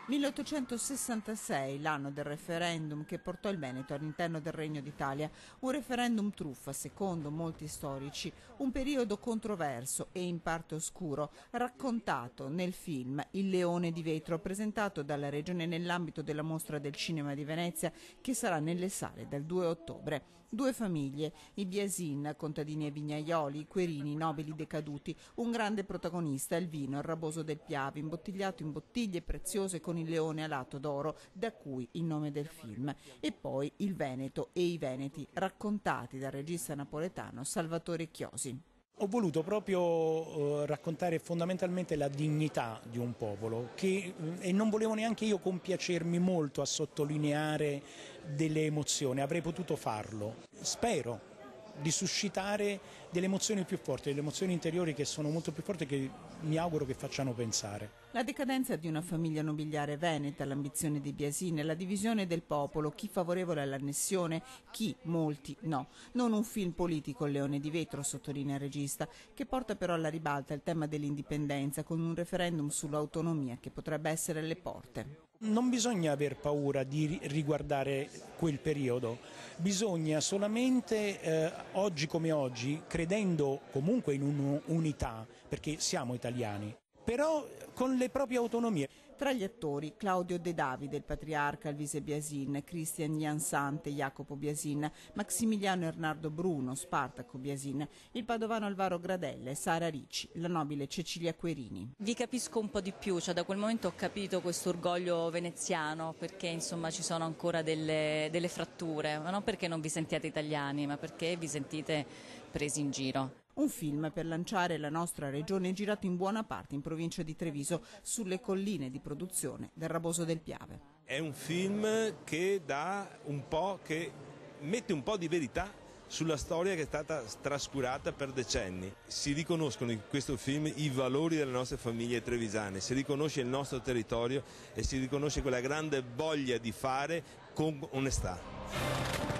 1866, l'anno del referendum che portò il Veneto all'interno del Regno d'Italia, un referendum truffa, secondo molti storici, un periodo controverso e in parte oscuro, raccontato nel film Il Leone di Vetro, presentato dalla Regione nell'ambito della Mostra del Cinema di Venezia, che sarà nelle sale dal 2 ottobre. Due famiglie, i Biasin, contadini e vignaioli, i Querini, nobili decaduti, un grande protagonista, il vino, il Raboso del Piave, imbottigliato in bottiglie preziose con il leone alato d'oro, da cui il nome del film, e poi il Veneto e i Veneti, raccontati dal regista napoletano Salvatore Chiosi. Ho voluto proprio raccontare fondamentalmente la dignità di un popolo e non volevo neanche io compiacermi molto a sottolineare delle emozioni, avrei potuto farlo. Spero di suscitare delle emozioni più forti, delle emozioni interiori che sono molto più forti e che mi auguro che facciano pensare. La decadenza di una famiglia nobiliare veneta, l'ambizione dei Biasin, la divisione del popolo, chi favorevole all'annessione, chi, molti, no. Non un film politico, Il Leone di Vetro, sottolinea il regista, che porta però alla ribalta il tema dell'indipendenza con un referendum sull'autonomia che potrebbe essere alle porte. Non bisogna aver paura di riguardare quel periodo, bisogna solamente oggi come oggi, credendo comunque in un'unità, perché siamo italiani, però con le proprie autonomie. Tra gli attori Claudio De Davide, il patriarca Alvise Biasin, Christian Jansante, Jacopo Biasin, Maximiliano Ernardo Bruno, Spartaco Biasin, il padovano Alvaro Gradella e Sara Ricci, la nobile Cecilia Querini. Vi capisco un po' di più, cioè da quel momento ho capito questo orgoglio veneziano, perché insomma ci sono ancora delle fratture, ma non perché non vi sentiate italiani, ma perché vi sentite presi in giro. Un film per lanciare la nostra regione girato in buona parte in provincia di Treviso, sulle colline di produzione del Raboso del Piave. È un film che mette un po' di verità sulla storia che è stata trascurata per decenni. Si riconoscono in questo film i valori delle nostre famiglie trevisane, si riconosce il nostro territorio e si riconosce quella grande voglia di fare con onestà.